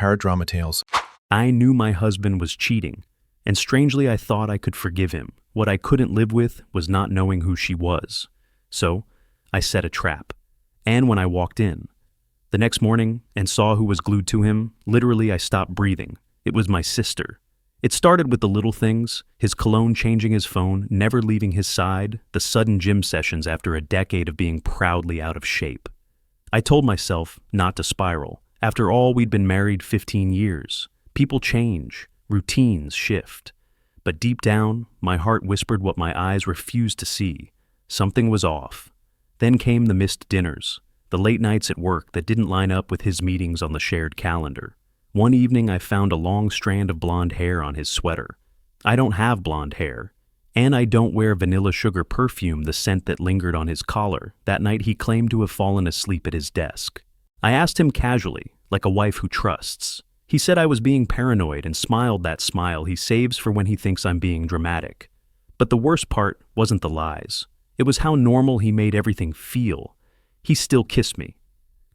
paradrama tales. I knew my husband was cheating, and strangely I thought I could forgive him. What I couldn't live with was not knowing who she was. So, I set a trap. And when I walked in, the next morning, and saw who was glued to him, literally I stopped breathing. It was my sister. It started with the little things, his cologne changing his phone, never leaving his side, the sudden gym sessions after a decade of being proudly out of shape. I told myself not to spiral. After all, we'd been married 15 years. People change, routines shift. But deep down, my heart whispered what my eyes refused to see. Something was off. Then came the missed dinners, the late nights at work that didn't line up with his meetings on the shared calendar. One evening I found a long strand of blonde hair on his sweater. I don't have blonde hair, and I don't wear vanilla sugar perfume, the scent that lingered on his collar. That night he claimed to have fallen asleep at his desk. I asked him casually, like a wife who trusts. He said I was being paranoid and smiled that smile he saves for when he thinks I'm being dramatic. But the worst part wasn't the lies. It was how normal he made everything feel. He still kissed me.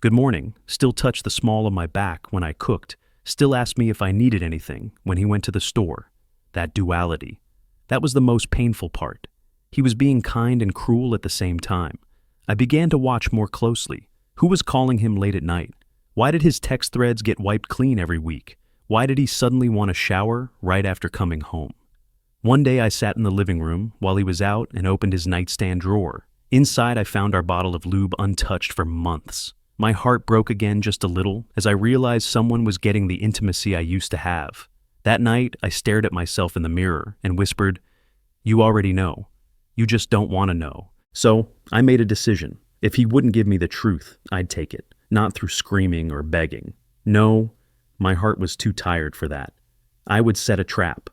Good morning, still touched the small of my back when I cooked, still asked me if I needed anything when he went to the store. That duality. That was the most painful part. He was being kind and cruel at the same time. I began to watch more closely. Who was calling him late at night? Why did his text threads get wiped clean every week? Why did he suddenly want to shower right after coming home? One day I sat in the living room while he was out and opened his nightstand drawer. Inside I found our bottle of lube untouched for months. My heart broke again just a little as I realized someone was getting the intimacy I used to have. That night I stared at myself in the mirror and whispered, "You already know. You just don't want to know." So I made a decision. If he wouldn't give me the truth, I'd take it. Not through screaming or begging. No, my heart was too tired for that. I would set a trap.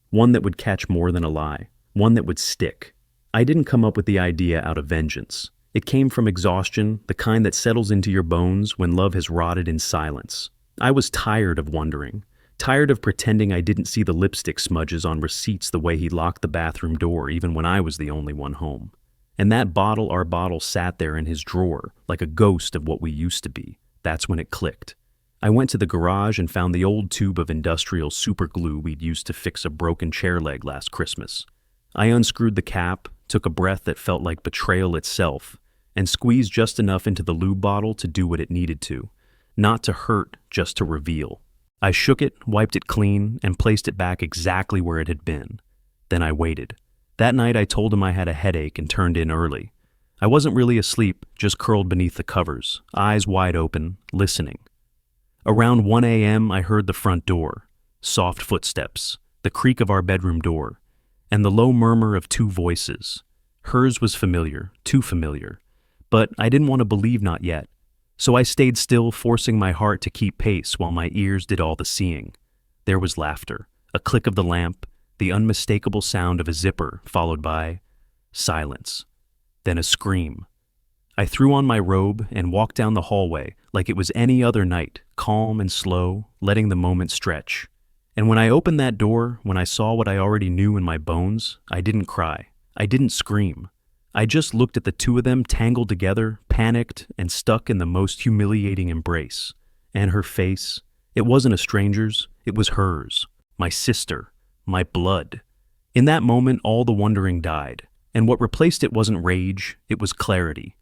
One that would catch more than a lie. One that would stick. I didn't come up with the idea out of vengeance. It came from exhaustion, the kind that settles into your bones when love has rotted in silence. I was tired of wondering. Tired of pretending I didn't see the lipstick smudges on receipts the way he locked the bathroom door even when I was the only one home. And that bottle, our bottle, sat there in his drawer, like a ghost of what we used to be. That's when it clicked. I went to the garage and found the old tube of industrial super glue we'd used to fix a broken chair leg last Christmas. I unscrewed the cap, took a breath that felt like betrayal itself, and squeezed just enough into the lube bottle to do what it needed to. Not to hurt, just to reveal. I shook it, wiped it clean, and placed it back exactly where it had been. Then I waited. That night I told him I had a headache and turned in early. I wasn't really asleep, just curled beneath the covers, eyes wide open, listening. Around 1 a.m. I heard the front door, soft footsteps, the creak of our bedroom door, and the low murmur of two voices. Hers was familiar, too familiar, but I didn't want to believe not yet. So I stayed still, forcing my heart to keep pace while my ears did all the seeing. There was laughter, a click of the lamp, the unmistakable sound of a zipper, followed by silence, then a scream. I threw on my robe and walked down the hallway like it was any other night, calm and slow, letting the moment stretch. And when I opened that door, when I saw what I already knew in my bones, I didn't cry. I didn't scream. I just looked at the two of them tangled together, panicked, and stuck in the most humiliating embrace. And her face, it wasn't a stranger's, it was hers, my sister. My blood. In that moment, all the wondering died, and what replaced it wasn't rage, it was clarity.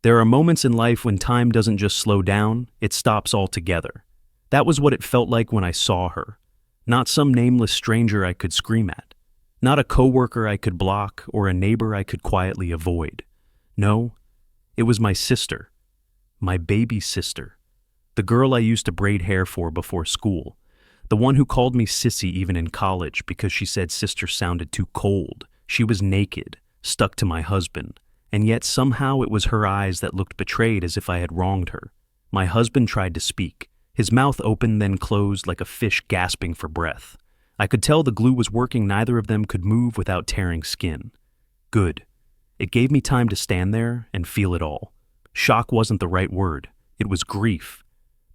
There are moments in life when time doesn't just slow down, it stops altogether. That was what it felt like when I saw her. Not some nameless stranger I could scream at. Not a coworker I could block or a neighbor I could quietly avoid. No, it was my sister. My baby sister. The girl I used to braid hair for before school. The one who called me sissy even in college because she said sister sounded too cold. She was naked, stuck to my husband, and yet somehow it was her eyes that looked betrayed, as if I had wronged her. My husband tried to speak. His mouth opened, then closed like a fish gasping for breath. I could tell the glue was working. Neither of them could move without tearing skin. Good. It gave me time to stand there and feel it all. Shock wasn't the right word. It was grief.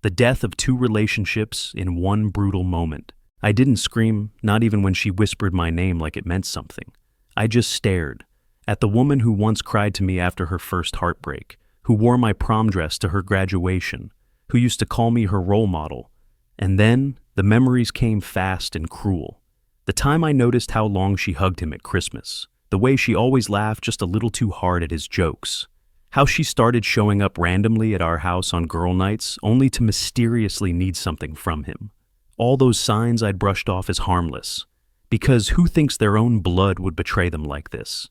The death of two relationships in one brutal moment. I didn't scream, not even when she whispered my name like it meant something. I just stared at the woman who once cried to me after her first heartbreak, who wore my prom dress to her graduation, who used to call me her role model, And then, the memories came fast and cruel. The time I noticed how long she hugged him at Christmas, the way she always laughed just a little too hard at his jokes, how she started showing up randomly at our house on girl nights only to mysteriously need something from him. All those signs I'd brushed off as harmless, because who thinks their own blood would betray them like this?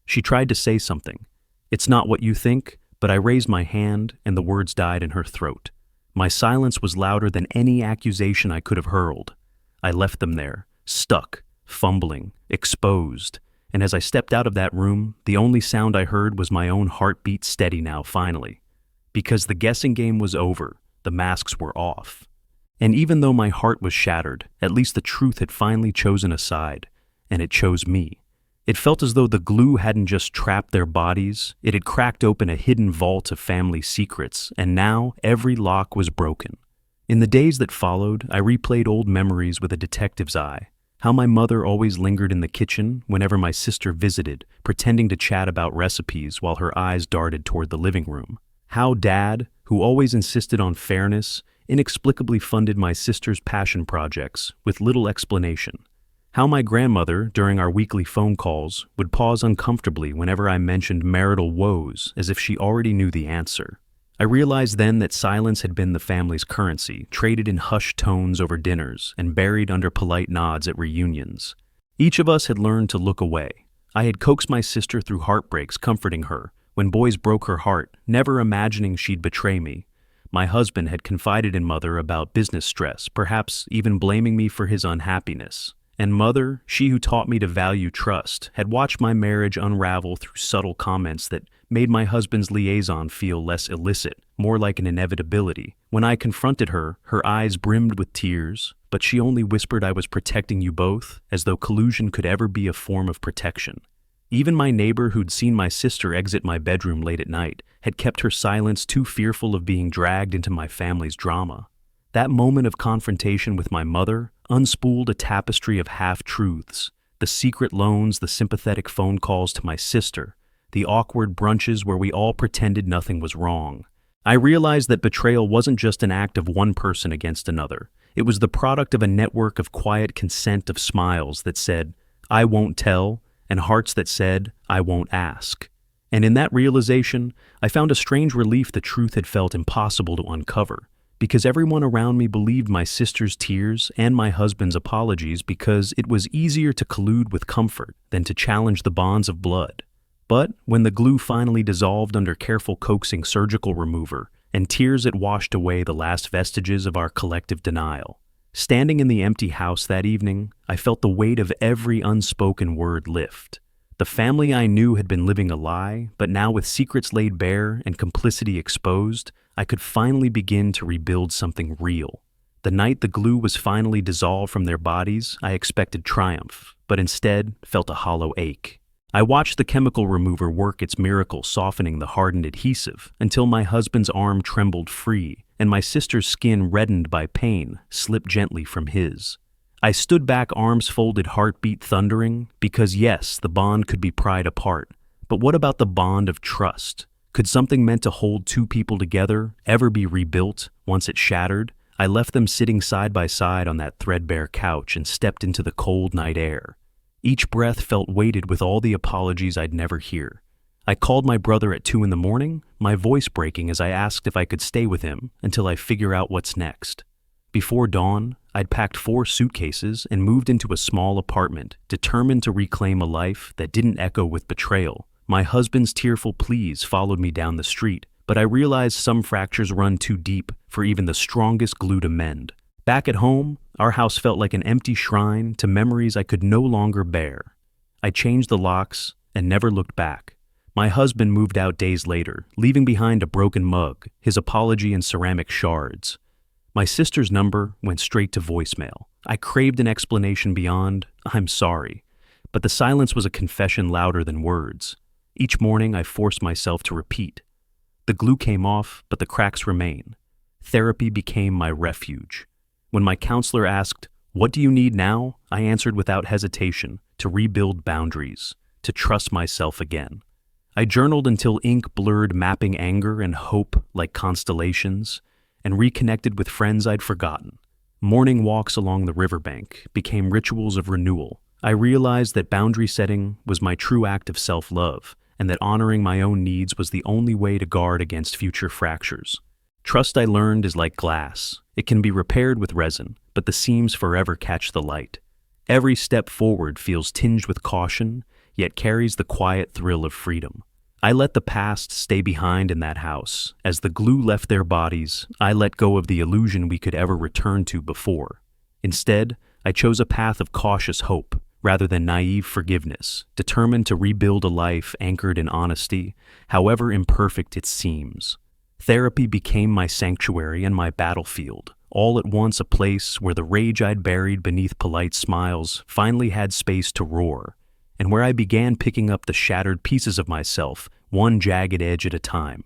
She tried to say something. It's not what you think, but I raised my hand and the words died in her throat. My silence was louder than any accusation I could have hurled. I left them there, stuck, fumbling, exposed, and as I stepped out of that room, the only sound I heard was my own heartbeat steady now finally. Because the guessing game was over, the masks were off. And even though my heart was shattered, at least the truth had finally chosen a side, and it chose me. It felt as though the glue hadn't just trapped their bodies, it had cracked open a hidden vault of family secrets, and now every lock was broken. In the days that followed, I replayed old memories with a detective's eye. How my mother always lingered in the kitchen whenever my sister visited, pretending to chat about recipes while her eyes darted toward the living room. How Dad, who always insisted on fairness, inexplicably funded my sister's passion projects with little explanation. How my grandmother, during our weekly phone calls, would pause uncomfortably whenever I mentioned marital woes as if she already knew the answer. I realized then that silence had been the family's currency, traded in hushed tones over dinners and buried under polite nods at reunions. Each of us had learned to look away. I had coaxed my sister through heartbreaks, comforting her, when boys broke her heart, never imagining she'd betray me. My husband had confided in Mother about business stress, perhaps even blaming me for his unhappiness. And Mother, she who taught me to value trust, had watched my marriage unravel through subtle comments that made my husband's liaison feel less illicit, more like an inevitability. When I confronted her, her eyes brimmed with tears, but she only whispered I was protecting you both, as though collusion could ever be a form of protection. Even my neighbor who'd seen my sister exit my bedroom late at night had kept her silence, too fearful of being dragged into my family's drama. That moment of confrontation with my mother unspooled a tapestry of half-truths, the secret loans, the sympathetic phone calls to my sister, the awkward brunches where we all pretended nothing was wrong. I realized that betrayal wasn't just an act of one person against another. It was the product of a network of quiet consent, of smiles that said, "I won't tell," and hearts that said, "I won't ask." And in that realization, I found a strange relief the truth had felt impossible to uncover. Because everyone around me believed my sister's tears and my husband's apologies because it was easier to collude with comfort than to challenge the bonds of blood. But when the glue finally dissolved under careful coaxing surgical remover and tears had washed away the last vestiges of our collective denial, standing in the empty house that evening, I felt the weight of every unspoken word lift. The family I knew had been living a lie, but now with secrets laid bare and complicity exposed, I could finally begin to rebuild something real. The night the glue was finally dissolved from their bodies, I expected triumph, but instead felt a hollow ache. I watched the chemical remover work its miracle, softening the hardened adhesive until my husband's arm trembled free and my sister's skin, reddened by pain, slipped gently from his. I stood back, arms folded, heartbeat thundering, because yes, the bond could be pried apart. But what about the bond of trust? Could something meant to hold two people together ever be rebuilt once it shattered? I left them sitting side by side on that threadbare couch and stepped into the cold night air. Each breath felt weighted with all the apologies I'd never hear. I called my brother at 2 a.m, my voice breaking as I asked if I could stay with him until I figure out what's next. Before dawn, I'd packed 4 suitcases and moved into a small apartment, determined to reclaim a life that didn't echo with betrayal. My husband's tearful pleas followed me down the street, but I realized some fractures run too deep for even the strongest glue to mend. Back at home, our house felt like an empty shrine to memories I could no longer bear. I changed the locks and never looked back. My husband moved out days later, leaving behind a broken mug, his apology in ceramic shards. My sister's number went straight to voicemail. I craved an explanation beyond, "I'm sorry," but the silence was a confession louder than words. Each morning I forced myself to repeat. The glue came off, but the cracks remain. Therapy became my refuge. When my counselor asked, "What do you need now?" I answered without hesitation, to rebuild boundaries, to trust myself again. I journaled until ink blurred, mapping anger and hope like constellations, and reconnected with friends I'd forgotten. Morning walks along the riverbank became rituals of renewal. I realized that boundary setting was my true act of self-love, and that honoring my own needs was the only way to guard against future fractures. Trust, I learned, is like glass. It can be repaired with resin, but the seams forever catch the light. Every step forward feels tinged with caution, yet carries the quiet thrill of freedom. I let the past stay behind in that house. As the glue left their bodies, I let go of the illusion we could ever return to before. Instead, I chose a path of cautious hope, rather than naive forgiveness, determined to rebuild a life anchored in honesty, however imperfect it seems. Therapy became my sanctuary and my battlefield, all at once a place where the rage I'd buried beneath polite smiles finally had space to roar, and where I began picking up the shattered pieces of myself, one jagged edge at a time.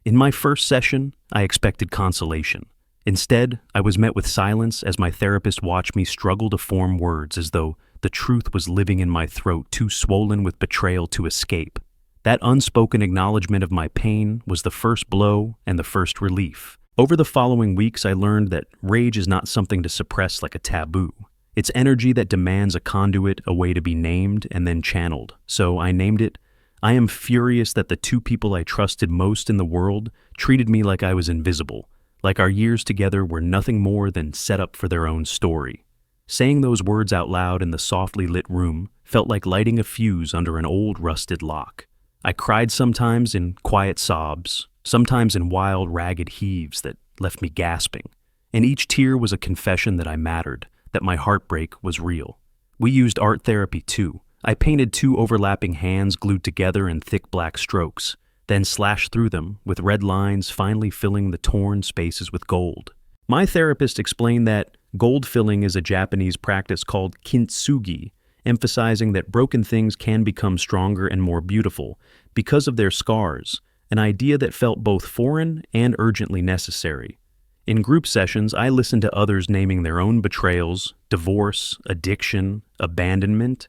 In my first session, I expected consolation. Instead, I was met with silence as my therapist watched me struggle to form words as though the truth was living in my throat, too swollen with betrayal to escape. That unspoken acknowledgement of my pain was the first blow and the first relief. Over the following weeks, I learned that rage is not something to suppress like a taboo. It's energy that demands a conduit, a way to be named and then channeled. So I named it. I am furious that the two people I trusted most in the world treated me like I was invisible, like our years together were nothing more than set up for their own story. Saying those words out loud in the softly lit room felt like lighting a fuse under an old rusted lock. I cried sometimes in quiet sobs, sometimes in wild, ragged heaves that left me gasping. And each tear was a confession that I mattered, that my heartbreak was real. We used art therapy too. I painted two overlapping hands glued together in thick black strokes, then slashed through them with red lines finally filling the torn spaces with gold. My therapist explained that gold filling is a Japanese practice called kintsugi, emphasizing that broken things can become stronger and more beautiful because of their scars, an idea that felt both foreign and urgently necessary. In group sessions, I listened to others naming their own betrayals, divorce, addiction, abandonment,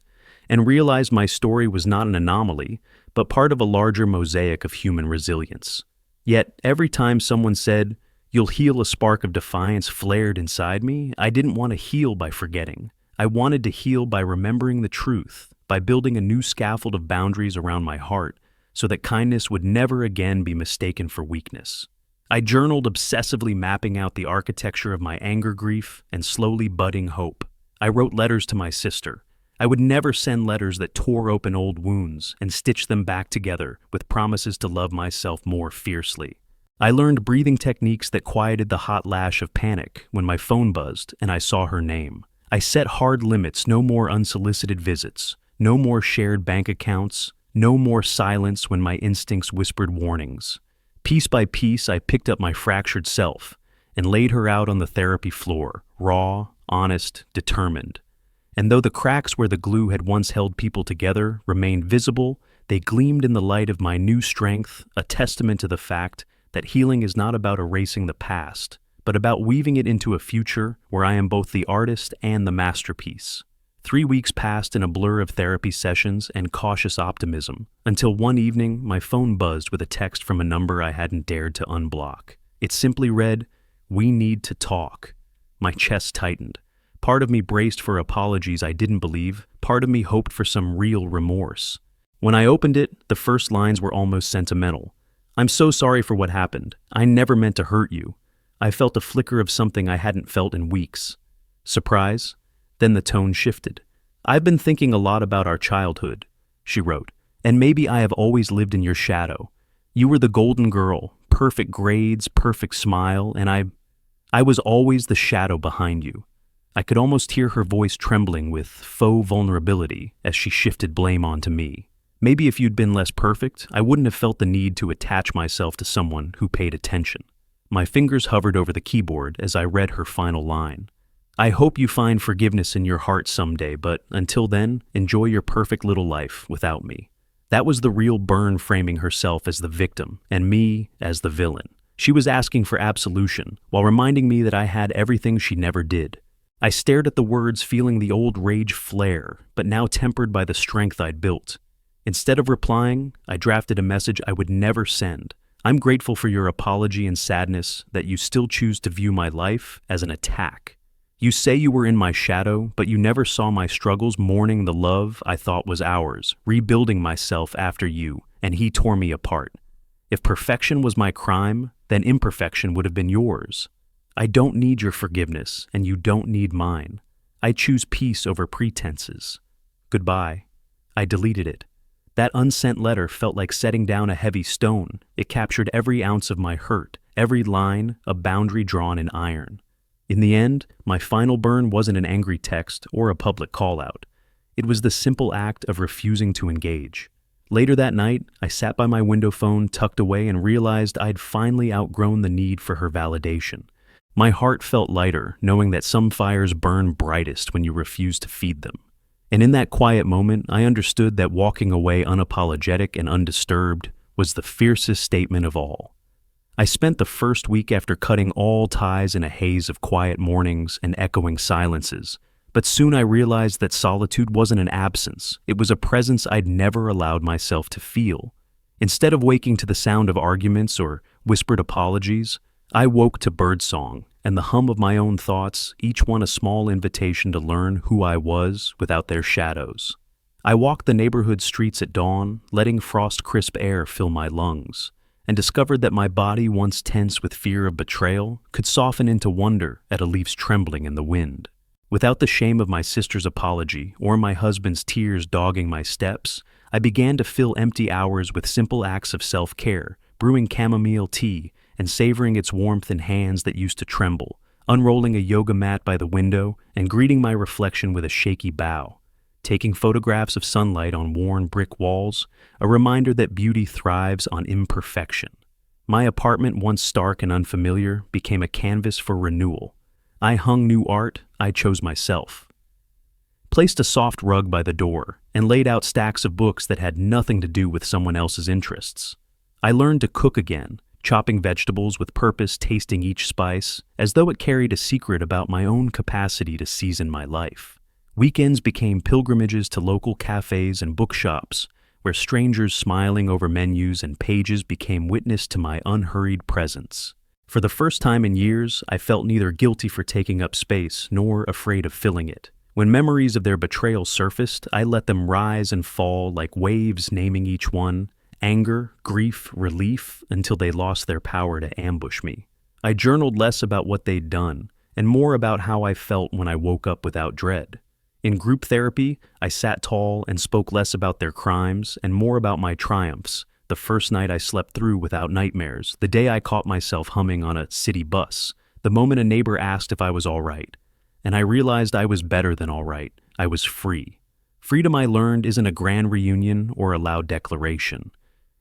and realized my story was not an anomaly, but part of a larger mosaic of human resilience. Yet, every time someone said, "You'll heal," a spark of defiance flared inside me. I didn't want to heal by forgetting. I wanted to heal by remembering the truth, by building a new scaffold of boundaries around my heart, so that kindness would never again be mistaken for weakness. I journaled, obsessively mapping out the architecture of my anger, grief, and slowly budding hope. I wrote letters to my sister. I would never send letters that tore open old wounds and stitched them back together with promises to love myself more fiercely. I learned breathing techniques that quieted the hot lash of panic when my phone buzzed and I saw her name. I set hard limits: no more unsolicited visits, no more shared bank accounts, no more silence when my instincts whispered warnings. Piece by piece, I picked up my fractured self and laid her out on the therapy floor, raw, honest, determined. And though the cracks where the glue had once held people together remained visible, they gleamed in the light of my new strength, a testament to the fact that healing is not about erasing the past, but about weaving it into a future where I am both the artist and the masterpiece. 3 weeks passed in a blur of therapy sessions and cautious optimism, until one evening my phone buzzed with a text from a number I hadn't dared to unblock. It simply read, "We need to talk." My chest tightened. Part of me braced for apologies I didn't believe, part of me hoped for some real remorse. When I opened it, the first lines were almost sentimental. "I'm so sorry for what happened. I never meant to hurt you." I felt a flicker of something I hadn't felt in weeks. Surprise? Then the tone shifted. "I've been thinking a lot about our childhood," she wrote, "and maybe I have always lived in your shadow. You were the golden girl, perfect grades, perfect smile, and I was always the shadow behind you." I could almost hear her voice trembling with faux vulnerability as she shifted blame onto me. "Maybe if you'd been less perfect, I wouldn't have felt the need to attach myself to someone who paid attention." My fingers hovered over the keyboard as I read her final line. "I hope you find forgiveness in your heart someday, but until then, enjoy your perfect little life without me." That was the real Byrne framing herself as the victim and me as the villain. She was asking for absolution while reminding me that I had everything she never did. I stared at the words, feeling the old rage flare, but now tempered by the strength I'd built. Instead of replying, I drafted a message I would never send. "I'm grateful for your apology and sadness that you still choose to view my life as an attack. You say you were in my shadow, but you never saw my struggles mourning the love I thought was ours, rebuilding myself after you, and he tore me apart. If perfection was my crime, then imperfection would have been yours. I don't need your forgiveness, and you don't need mine. I choose peace over pretenses. Goodbye. I deleted it. That unsent letter felt like setting down a heavy stone. It captured every ounce of my hurt, every line, a boundary drawn in iron. In the end, my final burn wasn't an angry text or a public call-out. It was the simple act of refusing to engage. Later that night, I sat by my window phone tucked away and realized I'd finally outgrown the need for her validation. My heart felt lighter, knowing that some fires burn brightest when you refuse to feed them. And in that quiet moment, I understood that walking away unapologetic and undisturbed was the fiercest statement of all. I spent the first week after cutting all ties in a haze of quiet mornings and echoing silences, but soon I realized that solitude wasn't an absence, it was a presence I'd never allowed myself to feel. Instead of waking to the sound of arguments or whispered apologies, I woke to birdsong and the hum of my own thoughts, each one a small invitation to learn who I was without their shadows. I walked the neighborhood streets at dawn, letting frost-crisp air fill my lungs, and discovered that my body, once tense with fear of betrayal, could soften into wonder at a leaf's trembling in the wind. Without the shame of my sister's apology or my husband's tears dogging my steps, I began to fill empty hours with simple acts of self-care, brewing chamomile tea and savoring its warmth in hands that used to tremble, unrolling a yoga mat by the window and greeting my reflection with a shaky bow, taking photographs of sunlight on worn brick walls, a reminder that beauty thrives on imperfection. My apartment, once stark and unfamiliar, became a canvas for renewal. I hung new art, I chose myself. Placed a soft rug by the door, and laid out stacks of books that had nothing to do with someone else's interests. I learned to cook again, chopping vegetables with purpose, tasting each spice, as though it carried a secret about my own capacity to season my life. Weekends became pilgrimages to local cafes and bookshops, where strangers smiling over menus and pages became witness to my unhurried presence. For the first time in years, I felt neither guilty for taking up space nor afraid of filling it. When memories of their betrayal surfaced, I let them rise and fall like waves, naming each one, anger, grief, relief, until they lost their power to ambush me. I journaled less about what they'd done, and more about how I felt when I woke up without dread. In group therapy, I sat tall and spoke less about their crimes and more about my triumphs. The first night I slept through without nightmares, the day I caught myself humming on a city bus, the moment a neighbor asked if I was all right. And I realized I was better than all right. I was free. Freedom, I learned, isn't a grand reunion or a loud declaration.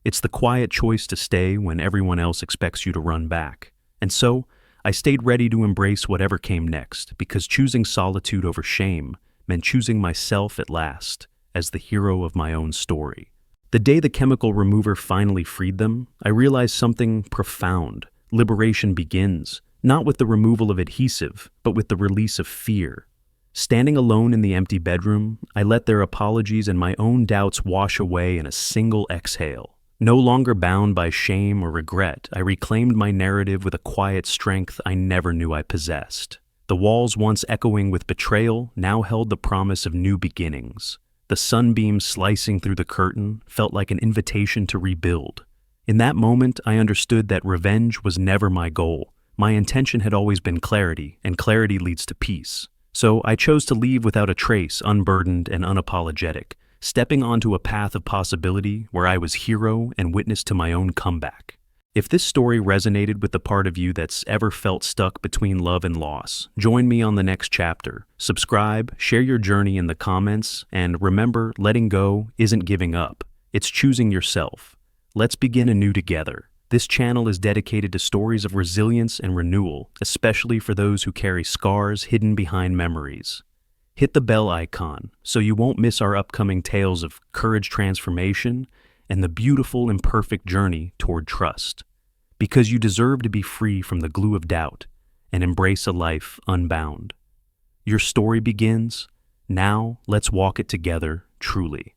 It's the quiet choice to stay when everyone else expects you to run back. And so, I stayed ready to embrace whatever came next, because choosing solitude over shame meant choosing myself at last, as the hero of my own story. The day the chemical remover finally freed them, I realized something profound. Liberation begins, not with the removal of adhesive, but with the release of fear. Standing alone in the empty bedroom, I let their apologies and my own doubts wash away in a single exhale. No longer bound by shame or regret, I reclaimed my narrative with a quiet strength I never knew I possessed. The walls, once echoing with betrayal, now held the promise of new beginnings. The sunbeams slicing through the curtain felt like an invitation to rebuild. In that moment, I understood that revenge was never my goal. My intention had always been clarity, and clarity leads to peace. So I chose to leave without a trace, unburdened and unapologetic, stepping onto a path of possibility where I was hero and witness to my own comeback. If this story resonated with the part of you that's ever felt stuck between love and loss, join me on the next chapter. Subscribe, share your journey in the comments, and remember, letting go isn't giving up. It's choosing yourself. Let's begin anew together. This channel is dedicated to stories of resilience and renewal, especially for those who carry scars hidden behind memories. Hit the bell icon so you won't miss our upcoming tales of courage, transformation, and the beautiful, imperfect journey toward trust. Because you deserve to be free from the glue of doubt and embrace a life unbound. Your story begins. Now, let's walk it together truly.